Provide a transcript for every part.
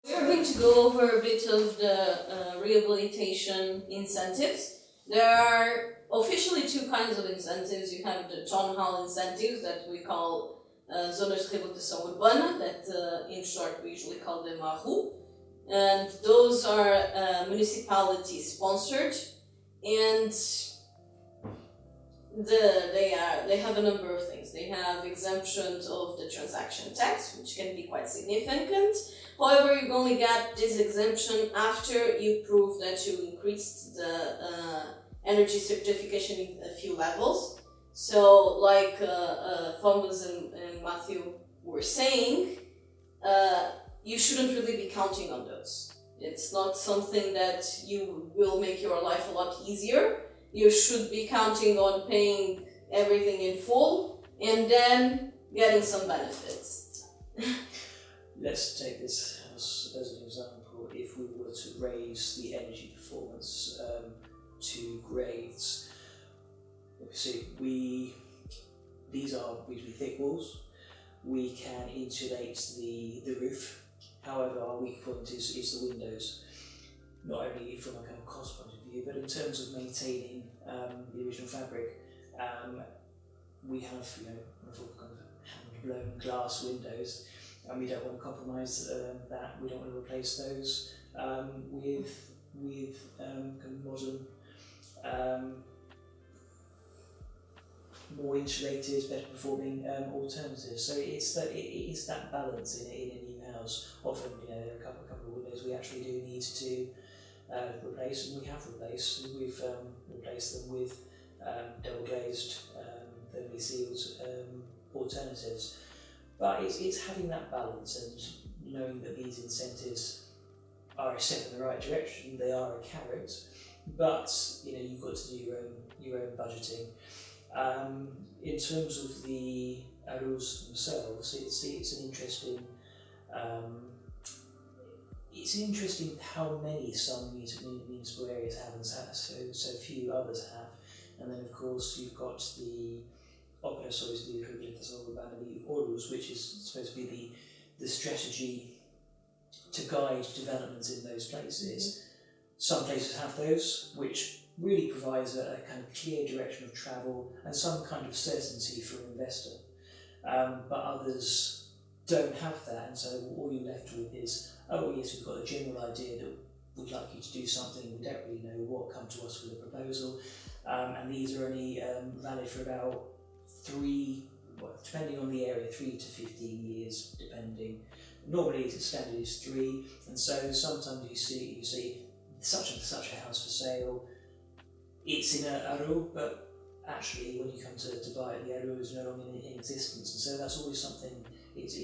We're going to go over a bit of the rehabilitation incentives. There are officially two kinds of incentives. You have the town hall incentives that we call Zonas de Reabilitação Urbana, that in short we usually call them MARU. And those are municipality sponsored, and they have a number of things. They have exemptions of the transaction tax, which can be quite significant. However, you only get this exemption after you prove that you increased the energy certification in a few levels. So, like Thomas and Matthew were saying, you shouldn't really be counting on those. It's not something that you will make your life a lot easier. You should be counting on paying everything in full and then getting some benefits. Let's take this as an example. If we were to raise the energy performance to grades, obviously these are reasonably thick walls. We can insulate the roof. However, our weak point is the windows. Not only from a kind of cost point of view, but in terms of maintaining the original fabric, we have kind of hand-blown glass windows, and we don't want to compromise that. We don't want to replace those with kind of modern, more insulated, better performing alternatives. So it is that balance in a new house. Often, there are a couple of windows we actually do need to replace, and we have replaced. We've replaced them with double glazed, thermally sealed alternatives. But it's having that balance and knowing that these incentives are a step in the right direction. They are a carrot, but you've got to do your own budgeting. In terms of the arrows themselves, it's an interesting. It's interesting how many some municipal areas have and so few others have. And then of course you've got the operações de reabilitação urbana, the ORUs, which is supposed to be the strategy to guide development in those places. Some places have those, which really provides a kind of clear direction of travel and some kind of certainty for an investor. But others don't have that, and so all you're left with is, oh yes, we've got a general idea that we'd like you to do something, we don't really know what, come to us with a proposal, and these are only valid for about depending on the area, 3 to 15 years, depending. Normally the standard is 3, and so sometimes you see such and such a house for sale, it's in a aro, but actually when you come to buy it, the aro is no longer in existence, and so that's always something it's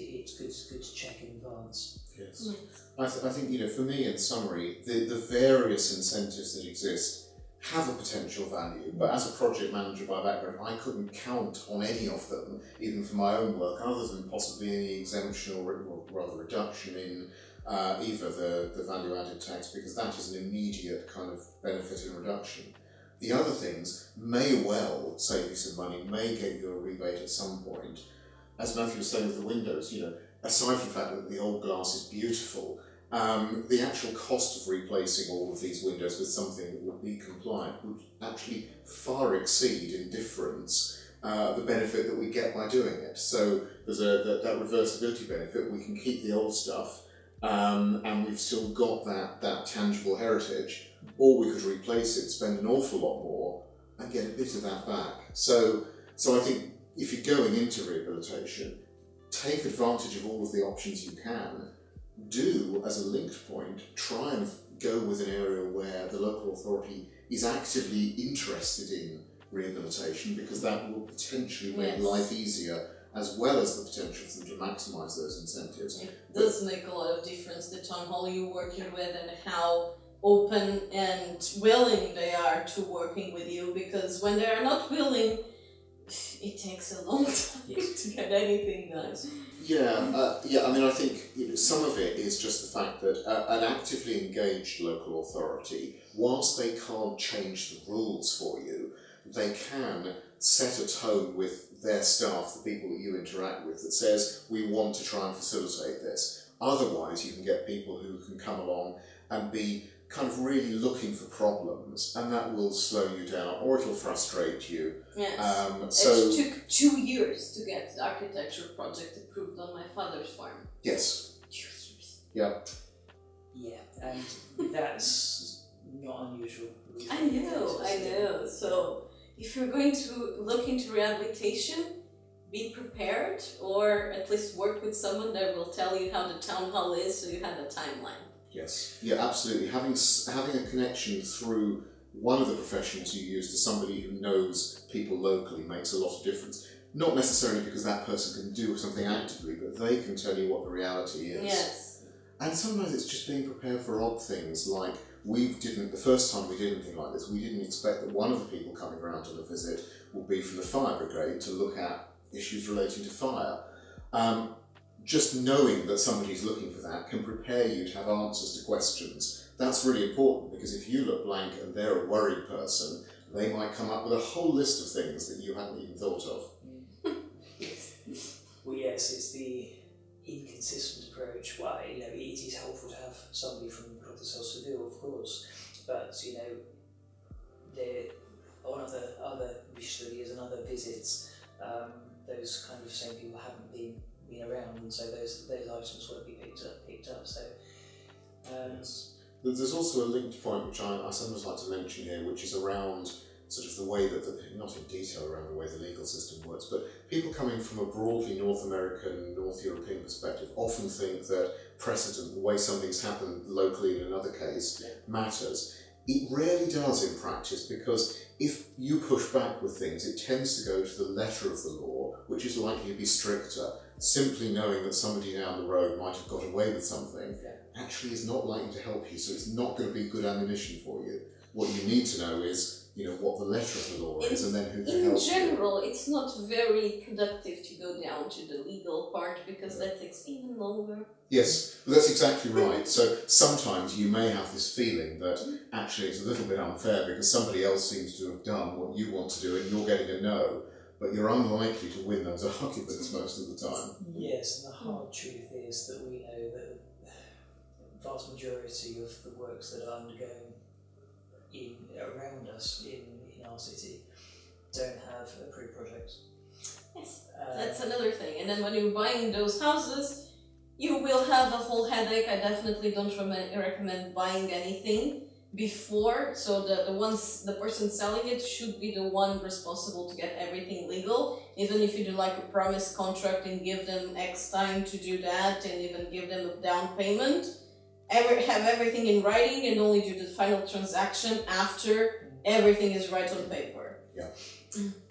good to check in advance. Yes. I think, for me, in summary, the various incentives that exist have a potential value, but as a project manager by background, I couldn't count on any of them, even for my own work, other than possibly any exemption or rather reduction in either the value-added tax, because that is an immediate kind of benefit and reduction. The other things may well save you some money, may get you a rebate at some point. As Matthew was saying with the windows, aside from the fact that the old glass is beautiful, the actual cost of replacing all of these windows with something that would be compliant would actually far exceed in difference the benefit that we get by doing it. So there's that reversibility benefit. We can keep the old stuff, and we've still got that tangible heritage, or we could replace it, spend an awful lot more, and get a bit of that back. So I think if you're going into rehabilitation, take advantage of all of the options you can. Do, as a linked point, try and go with an area where the local authority is actively interested in rehabilitation, because that will potentially make life easier, as well as the potential for them to maximise those incentives. It does make a lot of difference, the town hall you're working with and how open and willing they are to working with you, because when they are not willing, it takes a long time to get anything done. I think some of it is just the fact that an actively engaged local authority, whilst they can't change the rules for you, they can set a tone with their staff, the people that you interact with, that says, we want to try and facilitate this. Otherwise, you can get people who can come along and be kind of really looking for problems, and that will slow you down, or it'll frustrate you. Yes. So it took 2 years to get the architecture project approved on my father's farm. yes. 2 years. Yeah. Yeah, and that's not unusual. I know. So if you're going to look into rehabilitation, be prepared, or at least work with someone that will tell you how the town hall is, so you have a timeline. Yes. Yeah, absolutely. Having a connection through one of the professions you use to somebody who knows people locally makes a lot of difference. Not necessarily because that person can do something actively, but they can tell you what the reality is. Yes. And sometimes it's just being prepared for odd things, like the first time we did anything like this, we didn't expect that one of the people coming around on a visit would be from the fire brigade to look at issues relating to fire. Just knowing that somebody's looking for that can prepare you to have answers to questions. That's really important, because if you look blank and they're a worried person, they might come up with a whole list of things that you hadn't even thought of. Well, yes, it's the inconsistent approach. Well, it is helpful to have somebody from Property Rehabilitation, of course, but there on other wish studies and other visits, those kind of same people haven't been around, and so those items won't be picked up. So Yes. There's also a linked point which I sometimes like to mention here, which is around sort of the way that, not in detail around the way the legal system works, but people coming from a broadly North American, North European perspective often think that precedent, the way something's happened locally in another case, matters. It rarely does in practice, because if you push back with things, it tends to go to the letter of the law, which is likely to be stricter. Simply knowing that somebody down the road might have got away with something actually is not likely to help you, so it's not going to be good ammunition for you. What you need to know is, what the letter of the law is, and then who can help you. In general, it's not very productive to go down to the legal part, because that takes even longer. Yes, well, that's exactly right. So sometimes you may have this feeling that actually it's a little bit unfair because somebody else seems to have done what you want to do and you're getting a no, but you're unlikely to win those arguments most of the time. yes, and the hard truth is that we know that the vast majority of the works that are undergoing around us in our city don't have approved projects. Yes, that's another thing. And then when you're buying those houses, you will have a whole headache. I definitely don't recommend buying anything before. So the person selling it should be the one responsible to get everything legal. Even if you do like a promise contract and give them X time to do that, and even give them a down payment, have everything in writing, and only do the final transaction after everything is right on paper.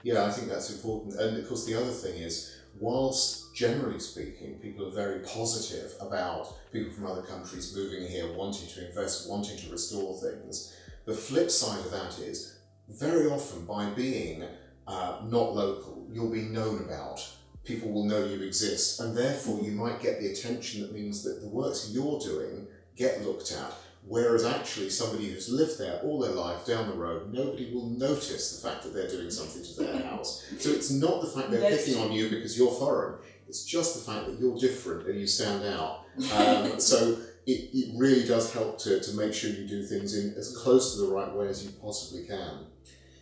Yeah, I think that's important. And of course the other thing is, whilst generally speaking people are very positive about people from other countries moving here, wanting to invest, wanting to restore things, the flip side of that is, very often by being not local, you'll be known about. People will know you exist, and therefore you might get the attention that means that the works you're doing get looked at, whereas actually somebody who's lived there all their life down the road, nobody will notice the fact that they're doing something to their house. So it's not the fact they're picking on you because you're foreign, it's just the fact that you're different and you stand out. So it really does help to make sure you do things in as close to the right way as you possibly can.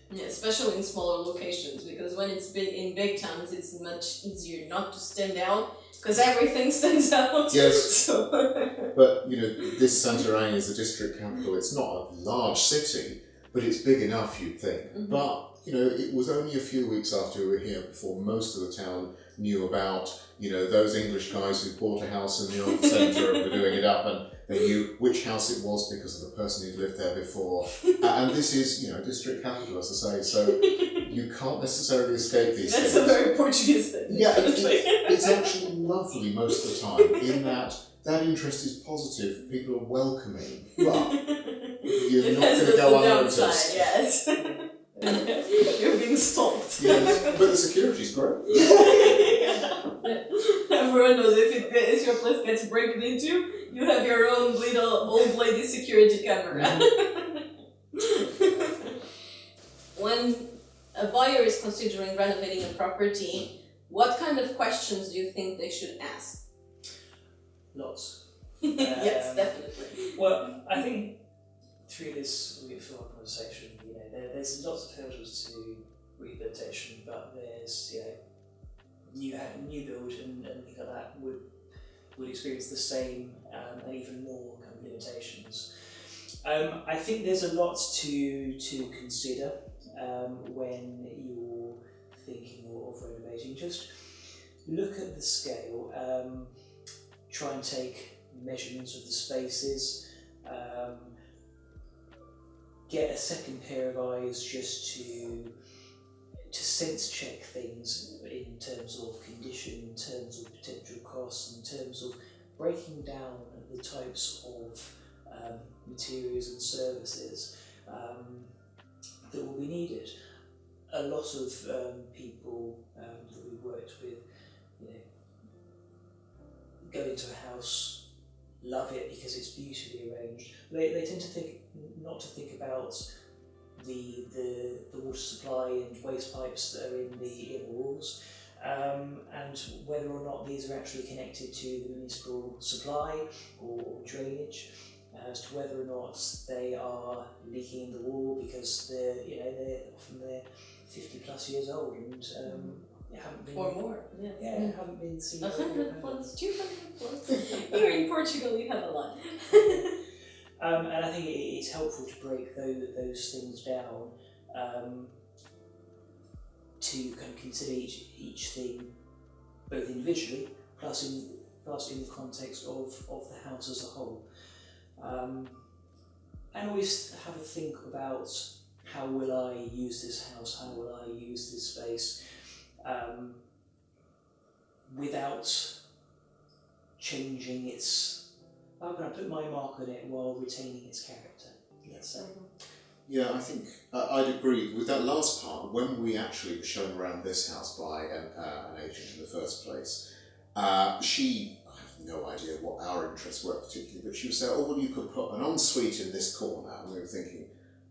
Yeah, especially in smaller locations, because when it's in big towns, it's much easier not to stand out, because everything stands out. Yes. So. But this Santarém is the district capital. It's not a large city, but it's big enough, you'd think. Mm-hmm. But it was only a few weeks after we were here before most of the town knew about those English guys who bought a house in the old centre and were doing it up, and they knew which house it was because of the person who'd lived there before. And this is district capital, as I say, so you can't necessarily escape these things. That's a very Portuguese thing. Yeah, it's actually lovely most of the time, in that interest is positive, people are welcoming, but you're not going to go unnoticed. Downside, yes. You're being stalked. Yes, but the security's great. Everyone knows if your place gets broken into, you have your own little old lady security camera. When a buyer is considering renovating a property, what kind of questions do you think they should ask? Lots. Yes, definitely. Well, I think through this conversation, there's lots of hurdles to rehabilitation, but there's new build and things like that would experience the same and even more kind of limitations. I think there's a lot to consider when you're thinking of renovating. Just look at the scale, try and take measurements of the spaces, get a second pair of eyes just to sense check things in terms of condition, in terms of potential costs, in terms of breaking down the types of materials and services that will be needed. A lot of people that we've worked with, go into a house, love it because it's beautifully arranged. They tend to not to think about the water supply and waste pipes that are in the walls, and whether or not these are actually connected to the municipal supply or drainage, as to whether or not they are leaking in the wall because they're often 50 plus years old and haven't been, or more. Haven't been seen. 100 plus, 200 plus. Here in Portugal, you have a lot. And I think it's helpful to break those things down, to kind of consider each thing both individually plus in the context of the house as a whole. And always have a think about how will I use this house, how will I use this space, without changing its, how can I put my mark on it while retaining its character, let's say. Yeah, I think I'd agree with that last part. When we actually were shown around this house by an agent in the first place, she, I have no idea what our interests were particularly, but she was saying, oh, well, you could put an ensuite in this corner. And we were thinking,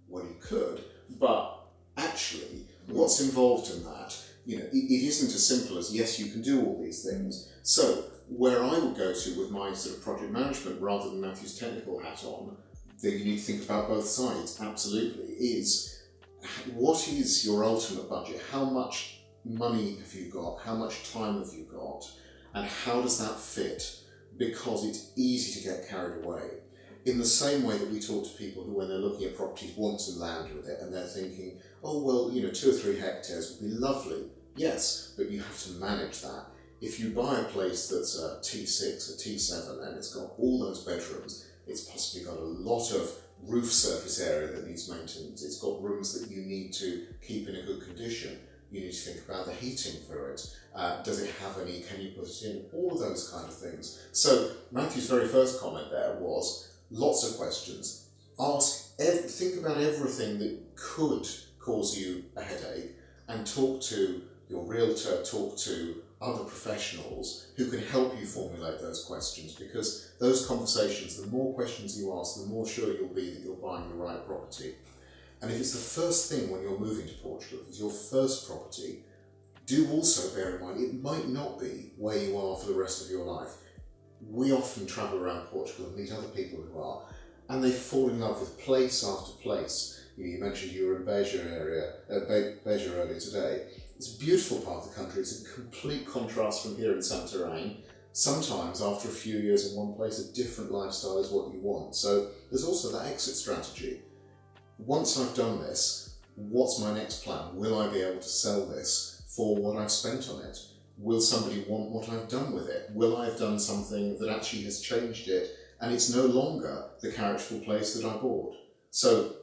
well, you could, but actually, what's involved in that? It isn't as simple as, yes, you can do all these things. So, where I would go to with my sort of project management, rather than Matthew's technical hat on, that you need to think about both sides, absolutely, is what is your ultimate budget? How much money have you got? How much time have you got? And how does that fit? Because it's easy to get carried away. In the same way that we talk to people who, when they're looking at properties, want some land with it, and they're thinking, oh, well, 2 or 3 hectares would be lovely. Yes, but you have to manage that. If you buy a place that's a T6, a T7, and it's got all those bedrooms, it's possibly got a lot of roof surface area that needs maintenance, it's got rooms that you need to keep in a good condition, you need to think about the heating for it, does it have any, can you put it in, all of those kind of things. So Matthew's very first comment there was, lots of questions, think about everything that could cause you a headache, and talk to your realtor, talk to other professionals who can help you formulate those questions, because those conversations, the more questions you ask, the more sure you'll be that you're buying the right property. And if it's the first thing when you're moving to Portugal, if it's your first property, do also bear in mind it might not be where you are for the rest of your life. We often travel around Portugal and meet other people who are, and they fall in love with place after place. You mentioned you were in Beja earlier today. It's a beautiful part of the country. It's a complete contrast from here in Santarém. Sometimes, after a few years in one place, a different lifestyle is what you want. So there's also that exit strategy. Once I've done this, what's my next plan? Will I be able to sell this for what I've spent on it? Will somebody want what I've done with it? Will I have done something that actually has changed it and it's no longer the characterful place that I bought? So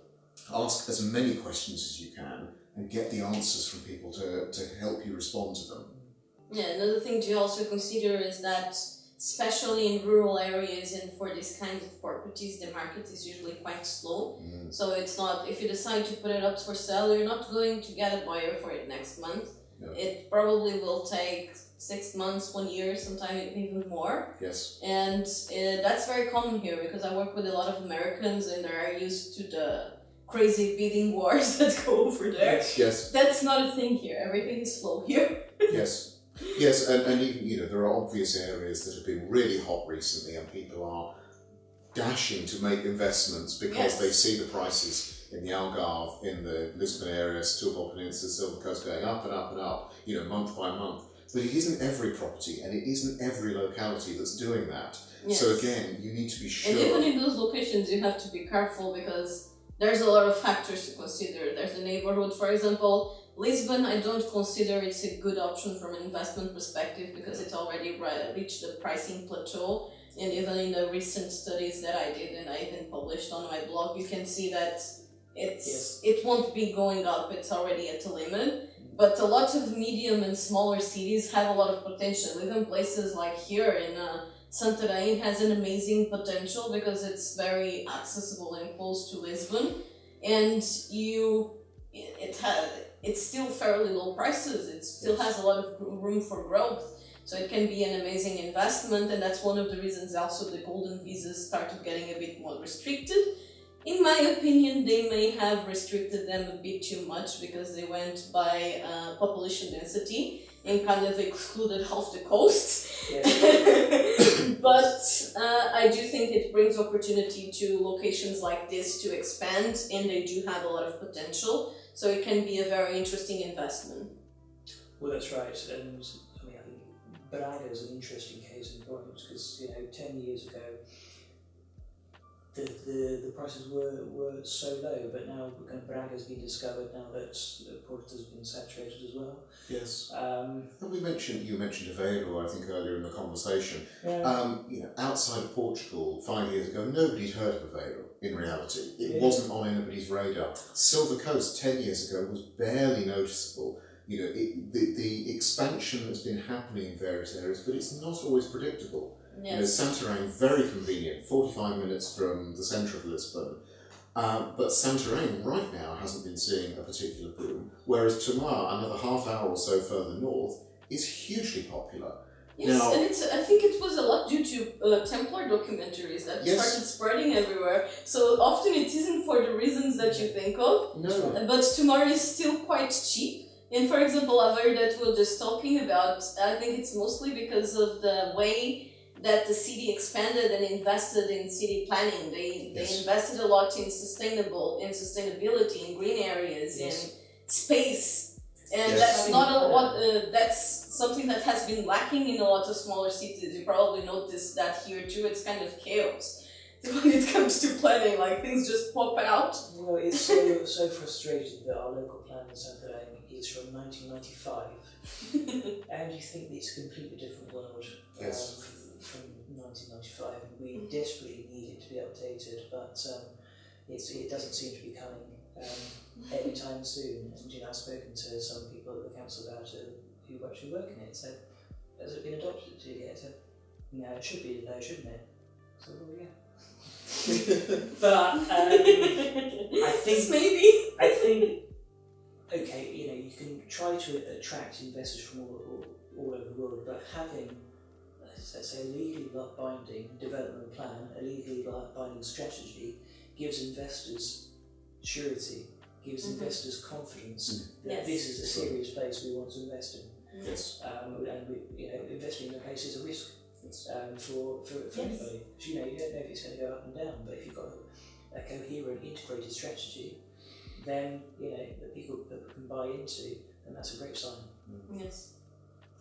ask as many questions as you can and get the answers from people to help you respond to them. Yeah, another thing to also consider is that, especially in rural areas and for these kinds of properties, the market is usually quite slow. So it's not, if you decide to put it up for sale, you're not going to get a buyer for it next month. No. It probably will take 6 months, 1 year, sometimes even more. Yes. And that's very common here, because I work with a lot of Americans and they're used to the crazy bidding wars that go over there. Yes. That's not a thing here. Everything is slow here. Yes. Yes, and even, there are obvious areas that have been really hot recently, and people are dashing to make investments because they see the prices in the Algarve, in the Lisbon area, Setúbal Peninsula, Silver Coast going up and up and up, month by month. But it isn't every property, and it isn't every locality that's doing that. Yes. So again, you need to be sure. And even in those locations, you have to be careful because there's a lot of factors to consider. There's the neighborhood, for example. Lisbon, I don't consider it's a good option from an investment perspective because it's already reached the pricing plateau. And even in the recent studies that I did and I even published on my blog, you can see that it won't be going up. It's already at a limit. But a lot of medium and smaller cities have a lot of potential. Even places like here in Santarém has an amazing potential because it's very accessible and close to Lisbon, and it's still fairly low prices. It still has a lot of room for growth, so it can be an amazing investment. And that's one of the reasons also the golden visas started getting a bit more restricted. In my opinion, they may have restricted them a bit too much because they went by population density and kind of excluded half the coast. But I do think it brings opportunity to locations like this to expand, and they do have a lot of potential. So it can be a very interesting investment. Well, that's right. And I think Braga is an interesting case in point because 10 years ago the prices were so low, but now Braga's been discovered now that Porto has been saturated as well. Yes. And you mentioned Aveiro, I think, earlier in the conversation. Outside of Portugal 5 years ago, nobody'd heard of Aveiro in reality. It wasn't on anybody's radar. Silver Coast 10 years ago was barely noticeable. The expansion has been happening in various areas, but it's not always predictable. Yes. Santarém, very convenient, 45 minutes from the centre of Lisbon. But Santarém right now hasn't been seeing a particular boom, whereas Tomar, another half hour or so further north, is hugely popular. Yes, now, and I think it was a lot due to Templar documentaries that started spreading everywhere. So often it isn't for the reasons that you think of. No. But Tomar is still quite cheap. And for example, Aveiro that we were just talking about, I think it's mostly because of the way that the city expanded and invested in city planning. They invested a lot in sustainability, in green areas, in space, and that's not a lot. That's something that has been lacking in a lot of smaller cities. You probably noticed that here too. It's kind of chaos when it comes to planning. Like things just pop out. Well, it's so frustrating that our local plan in Santarém is from 1995, and you think it's a completely different world. Yes. From 1995, we desperately need it to be updated, but it doesn't seem to be coming anytime soon. And I've spoken to some people at the council about it who actually work in it. So, has it been adopted to yet? So, no, it should be though, shouldn't it? So, well, yeah. But I think okay, you can try to attract investors from all over the world, but having, let's say, a legally binding development plan, a legally binding strategy gives investors surety, gives investors confidence that this is a serious place we want to invest in. Yes. And investing in a place is a risk for anybody. You don't know if it's going to go up and down, but if you've got a coherent, integrated strategy, then that people can buy into, then that's a great sign. Yes.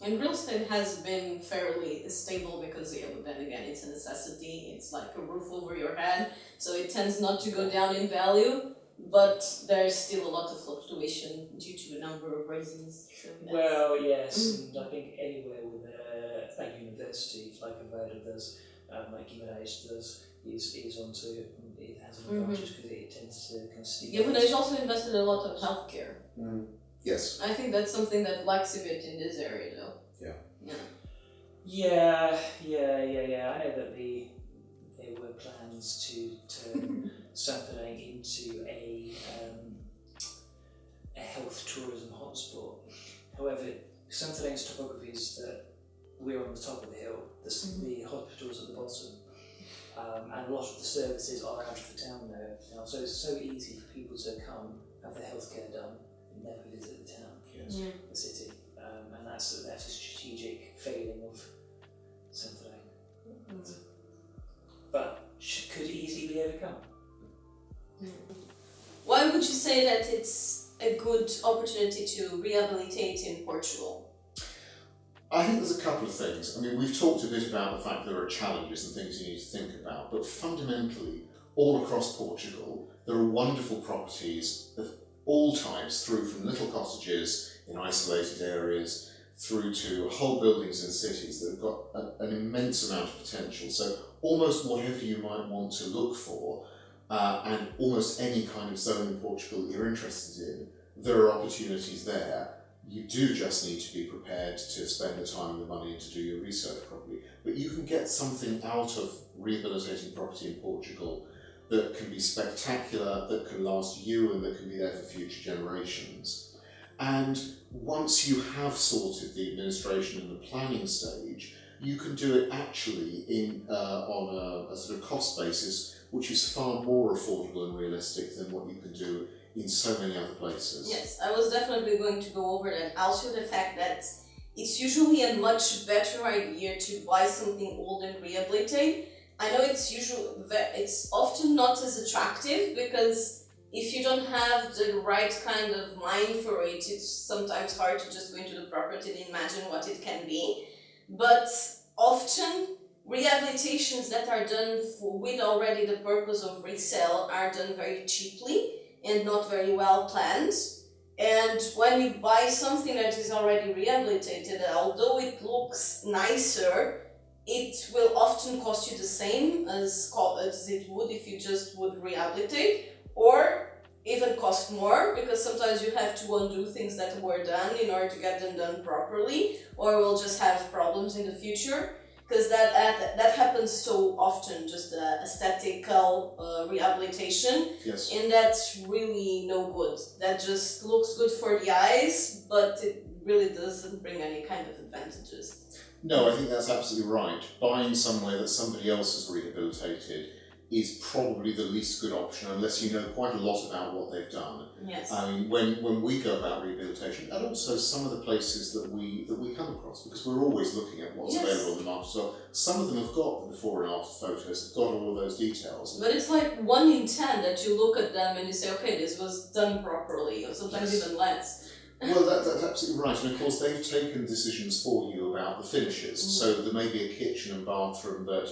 And real estate has been fairly stable because, but then again, it's a necessity. It's like a roof over your head, so it tends not to go down in value, but there's still a lot of fluctuation due to a number of reasons. So well, yes, and I think anywhere with a university like Aveiro does, like Guimarães does, is onto it has an advantage because it tends to kind of stick. Yeah, but they've also invested a lot of healthcare. Yes. I think that's something that lacks a bit in this area, though. Yeah. I know that there were plans to turn Santarém into a health tourism hotspot. However, Santarém's topography is that we're on the top of the hill, the hospital's at the bottom, and a lot of the services are out of the town there now, so it's so easy for people to come, have their healthcare done, and never visit the town, the city. and that's a strategic failing of something. But could easily be overcome. Why would you say that it's a good opportunity to rehabilitate in Portugal? I think there's a couple of things. I mean, we've talked a bit about the fact there are challenges and things you need to think about, but fundamentally, all across Portugal, there are wonderful properties of all types, through from little cottages in isolated areas through to whole buildings in cities that have got an immense amount of potential. So almost whatever you might want to look for, and almost any kind of zone in Portugal that you're interested in, there are opportunities there. You do just need to be prepared to spend the time and the money to do your research properly. But you can get something out of rehabilitating property in Portugal that can be spectacular, that can last you, and that can be there for future generations. And once you have sorted the administration and the planning stage, you can do it actually on a sort of cost basis, which is far more affordable and realistic than what you can do in so many other places. Yes, I was definitely going to go over that. Also the fact that it's usually a much better idea to buy something old and rehabilitate. I know it's often not as attractive, because if you don't have the right kind of mind for it, it's sometimes hard to just go into the property and imagine what it can be. But often rehabilitations that are done with already the purpose of resale are done very cheaply and not very well planned. And when you buy something that is already rehabilitated, although it looks nicer, it will often cost you the same as it would if you just would rehabilitate, or even cost more, because sometimes you have to undo things that were done in order to get them done properly, or will just have problems in the future. Because that happens so often, just aesthetical rehabilitation, Yes. and that's really no good. That just looks good for the eyes, but it really doesn't bring any kind of advantages. No, I think that's absolutely right. Buying somewhere that somebody else has rehabilitated is probably the least good option, unless you know quite a lot about what they've done. Yes. I mean, when we go about rehabilitation, and also some of the places that we come across, because we're always looking at what's Yes. available on the market. So some of them have got the before and after photos, have got all of those details. But it's like 1 in 10 that you look at them and you say, okay, this was done properly, or sometimes Yes. even less. Well, that's absolutely right. And of course, they've taken decisions for you about the finishes. So there may be a kitchen and bathroom that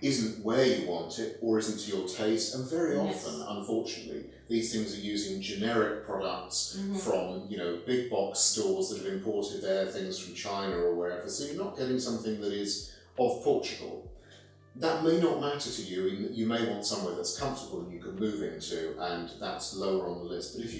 isn't where you want it, or isn't to your taste. And very often, unfortunately, these things are using generic products from, big box stores that have imported their things from China or wherever. So you're not getting something that is of Portugal. That may not matter to you. You may want somewhere that's comfortable and you can move into, and that's lower on the list. But if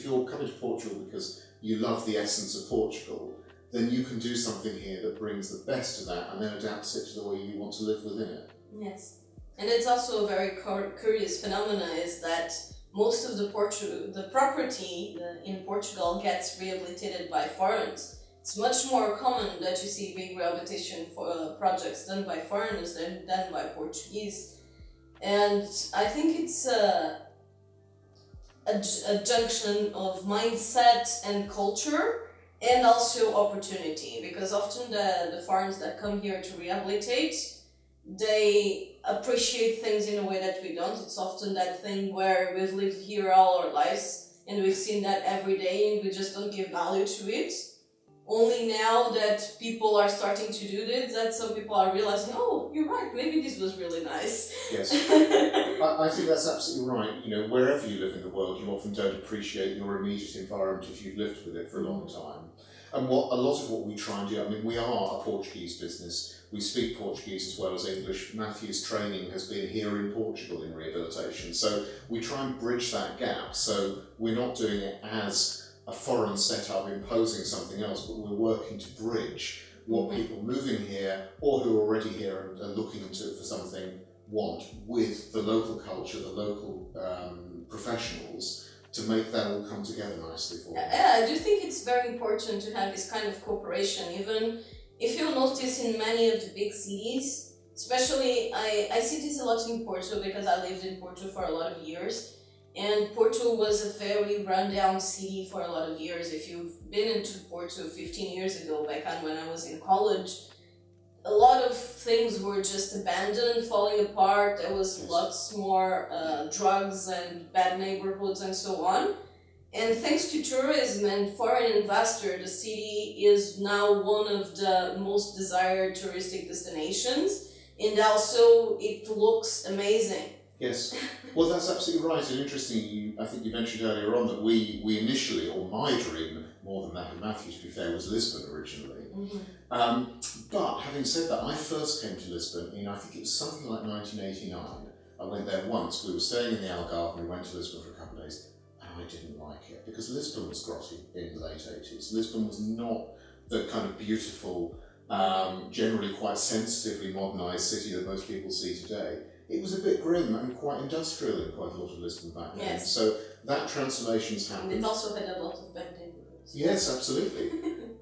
you're coming to Portugal because you love the essence of Portugal, then you can do something here that brings the best of that and then adapts it to the way you want to live within it. Yes. And it's also a very curious phenomena is that most of the property in Portugal gets rehabilitated by foreigners. It's much more common that you see big rehabilitation projects done by foreigners than done by Portuguese. And I think it's a junction of mindset and culture, and also opportunity, because often the foreigners that come here to rehabilitate, they appreciate things in a way that we don't. It's often that thing where we've lived here all our lives and we've seen that every day and we just don't give value to it. Only now that people are starting to do this, that some people are realizing, oh, you're right, maybe this was really nice. Yes, I think that's absolutely right. Wherever you live in the world, you often don't appreciate your immediate environment if you've lived with it for a long time. And a lot of what we try and do, I mean, we are a Portuguese business. We speak Portuguese as well as English. Matthew's training has been here in Portugal in rehabilitation. So we try and bridge that gap. So we're not doing it as a foreign setup imposing something else, but we're working to bridge what people moving here or who are already here and are looking for something want with the local culture, the local professionals, to make that all come together nicely for them. Yeah, I do think it's very important to have this kind of cooperation. Even if you'll notice in many of the big cities, especially I see this a lot in Porto because I lived in Porto for a lot of years. And Porto was a very rundown city for a lot of years. If you've been into Porto 15 years ago, back on when I was in college, a lot of things were just abandoned, falling apart. There was lots more drugs and bad neighborhoods and so on. And thanks to tourism and foreign investor, the city is now one of the most desired touristic destinations. And also, it looks amazing. Yes, well, that's absolutely right. And interesting, I think you mentioned earlier on that we initially, or my dream, more than that of Matthew, to be fair, was Lisbon originally. But having said that, I first came to Lisbon in, I think it was something like 1989. I went there once. We were staying in the Algarve and we went to Lisbon for a couple of days. I didn't like it because Lisbon was grotty in the late 80s. Lisbon was not the kind of beautiful, generally quite sensitively modernised city that most people see today. It was a bit grim and quite industrial in quite a lot of Lisbon back then. Yes. So that transformation's happened. And it also had a lot of bad neighborhoods. Yes, absolutely.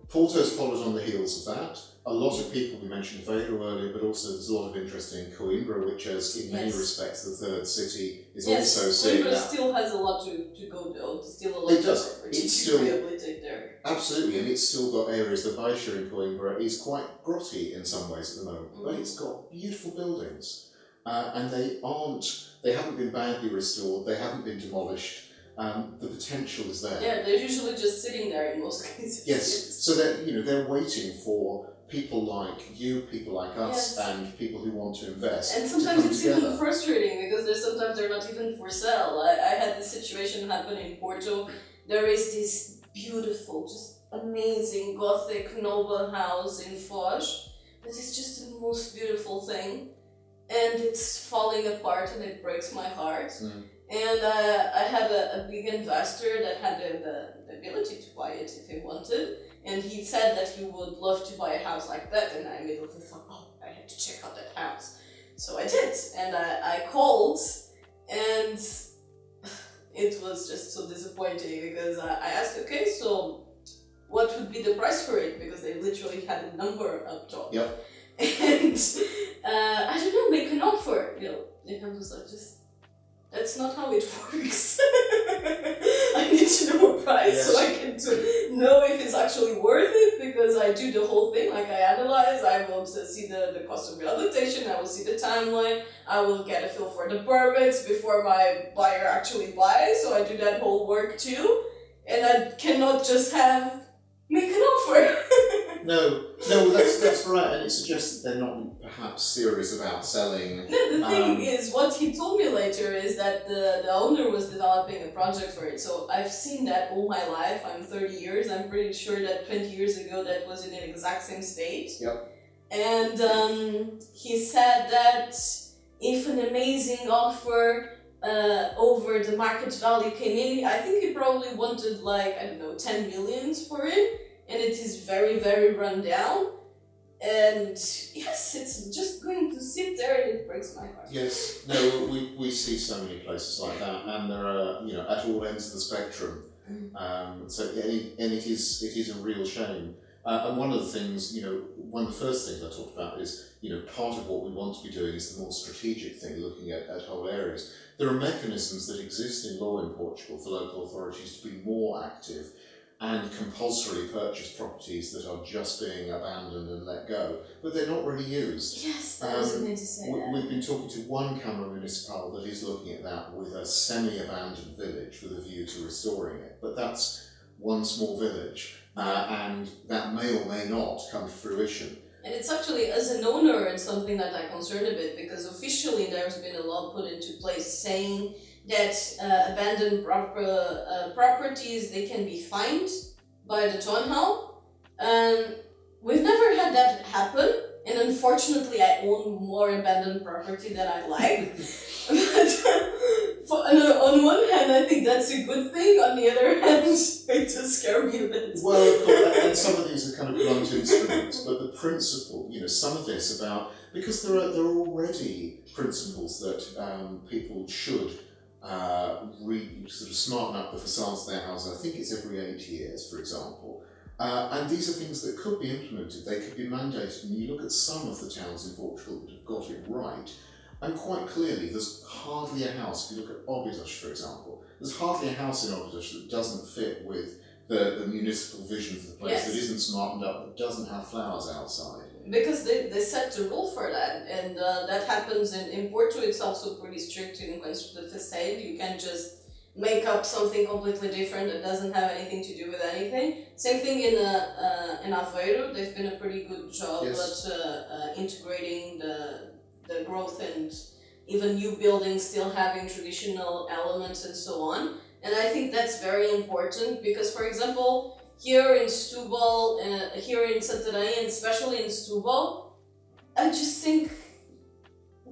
Porto's followed on the heels of that. A lot of people, we mentioned Aveiro earlier, but also there's a lot of interest in Coimbra, which is in many respects the third city, is also seeing Coimbra that. Still has a lot to go though. Still a lot It does. It's still rehabilitate there. Absolutely, and it's still got areas. The Baixa in Coimbra is quite grotty in some ways at the moment, but it's got beautiful buildings, and they haven't been badly restored. They haven't been demolished. The potential is there. Yeah, they're usually just sitting there in most cases. Yes, so they're waiting for people like you, people like us, and people who want to invest. And sometimes it's together. even frustrating because sometimes they're not even for sale. I had this situation happen in Porto. There is this beautiful, just amazing Gothic noble house in Foz that is just the most beautiful thing, and it's falling apart and it breaks my heart. And I had a big investor that had the ability to buy it if he wanted, and he said that he would love to buy a house like that, and I immediately thought, oh, I have to check out that house. So I did, and I called, and it was just so disappointing because I asked, okay, so what would be the price for it? Because they literally had a number up top. Yep. And I don't know, make an offer. And I was like, that's not how it works. I need to know a price so I can know if it's actually worth it, because I do the whole thing. Like I analyze, I will see the cost of rehabilitation, I will see the timeline, I will get a feel for the permits before my buyer actually buys, so I do that whole work too. And I cannot just make an offer. No, that's right, and it suggests that they're not perhaps serious about selling. No, the thing is, what he told me later is that the owner was developing a project for it. So I've seen that all my life. I'm 30 years. I'm pretty sure that 20 years ago that was in the exact same state. Yep. And he said that if an amazing offer over the market value came in, I think he probably wanted 10 million for it. And it is very, very run down. And yes, it's just going to sit there and it breaks my heart. Yes, no, we see so many places like that, and there are, at all ends of the spectrum. So it is a real shame. And one of the things, one of the first things I talked about is, part of what we want to be doing is the more strategic thing, looking at whole areas. There are mechanisms that exist in law in Portugal for local authorities to be more active and compulsorily purchase properties that are just being abandoned and let go, but they're not really used. Yes, that was meant to say that. We've been talking to one Camera municipal that is looking at that with a semi-abandoned village with a view to restoring it, but that's one small village, and that may or may not come to fruition. And it's actually, as an owner, it's something that I'm concerned a bit, because officially there's been a law put into place saying that abandoned properties, they can be fined by the townhall. We've never had that happen, and unfortunately I own more abandoned property than I like. But on one hand I think that's a good thing, on the other hand it does scare me a bit. Well, of course, and some of these are kind of blunt instruments, but the principle, some of this about, because there are already principles that people should sort of smarten up the facades of their houses. I think it's every 8 years, for example. And these are things that could be implemented, they could be mandated. And you look at some of the towns in Portugal that have got it right, And quite clearly, there's hardly a house, if you look at Obidosh, for example, there's hardly a house in Obidosh that doesn't fit with the municipal vision for the place, Yes. that isn't smartened up, that doesn't have flowers outside. Because they set the rule for that, and that happens in Porto. It's also pretty strict when it comes to the facade. You can't just make up something completely different that doesn't have anything to do with anything. Same thing in Aveiro. They've been a pretty good job Yes. at integrating the growth and even new buildings still having traditional elements and so on. And I think that's very important because, for example, here in Setúbal, here in Santarém, and especially in Setúbal, I just think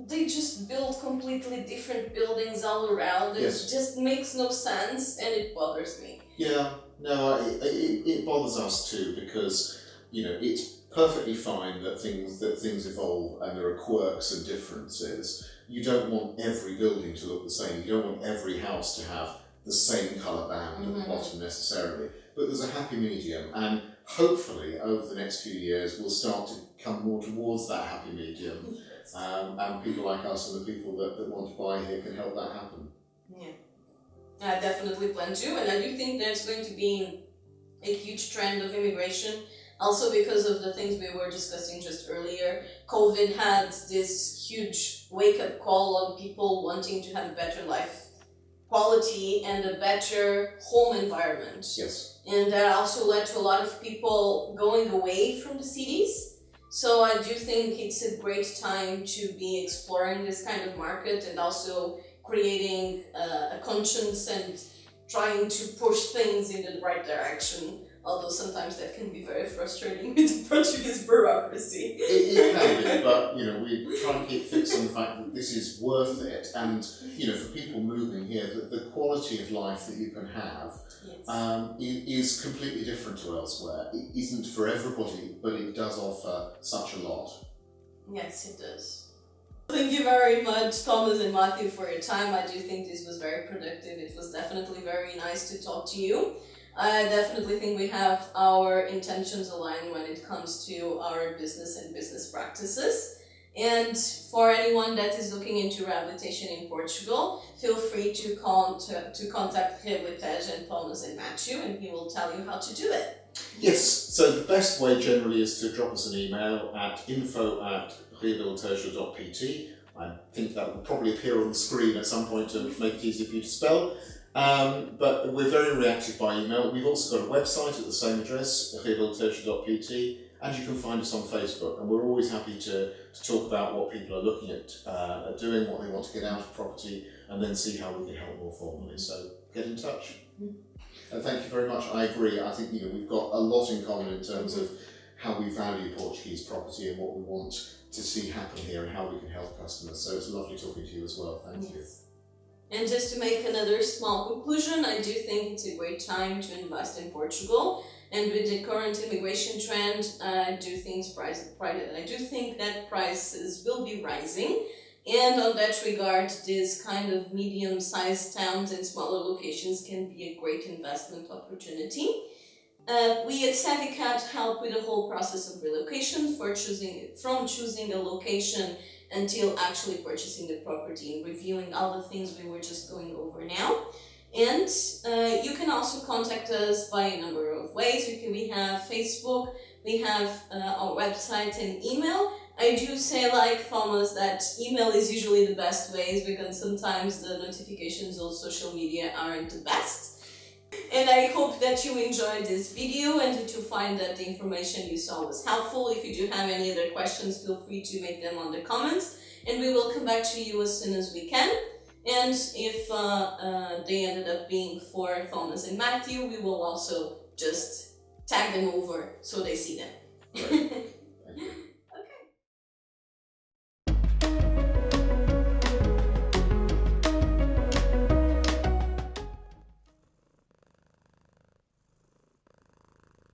they just build completely different buildings all around. Yes. It just makes no sense, and it bothers me. Yeah, no, it bothers us too because, you know, it's perfectly fine that things evolve and there are quirks and differences. You don't want every building to look the same. You don't want every house to have the same colour band at the bottom necessarily. But there's a happy medium, and hopefully over the next few years we'll start to come more towards that happy medium. And people like us and the people that want to buy here can help that happen. Yeah, I definitely plan to, and I do think there's going to be a huge trend of immigration. Also because of the things we were discussing just earlier, COVID had this huge wake-up call on people wanting to have better life quality and a better home environment. Yes. And that also led to a lot of people going away from the cities. So I do think it's a great time to be exploring this kind of market and also creating a conscience and trying to push things in the right direction. Although sometimes that can be very frustrating with the Portuguese bureaucracy. It can be, but you know, we try and keep fixed on the fact that this is worth it, and you know, for people moving here, the quality of life that you can have is completely different to elsewhere. It isn't for everybody, but it does offer such a lot. Yes, it does. Thank you very much, Thomas and Matthew, for your time. I do think this was very productive. It was definitely very nice to talk to you. I definitely think we have our intentions aligned when it comes to our business and business practices. And for anyone that is looking into rehabilitation in Portugal, feel free to contact Reabilitejo and Thomas and Matthew, and he will tell you how to do it. Yes, so the best way generally is to drop us an email at info@reabilitejo.pt. I think that will probably appear on the screen at some point to make it easy for you to spell. But we're very reactive by email. We've also got a website at the same address, reabilitejo.pt, and you can find us on Facebook. And we're always happy to talk about what people are looking at doing, what they want to get out of property, and then see how we can help more formally. So get in touch. And thank you very much. I agree. I think we've got a lot in common in terms of how we value Portuguese property and what we want to see happen here and how we can help customers. So it's lovely talking to you as well. Thank you. And just to make another small conclusion, I do think it's a great time to invest in Portugal. And with the current immigration trend, I do think that prices will be rising. And on that regard, this kind of medium-sized towns and smaller locations can be a great investment opportunity. We at SavvyCat help with the whole process of relocation from choosing a location until actually purchasing the property and reviewing all the things we were just going over now. And you can also contact us by a number of ways. We have Facebook, we have our website and email. I do say, like Thomas, that email is usually the best ways because sometimes the notifications on social media aren't the best. And I hope that you enjoyed this video and that you find that the information you saw was helpful. If you do have any other questions, feel free to make them on the comments and we will come back to you as soon as we can. And if they ended up being for Thomas and Matthew, we will also just tag them over so they see them.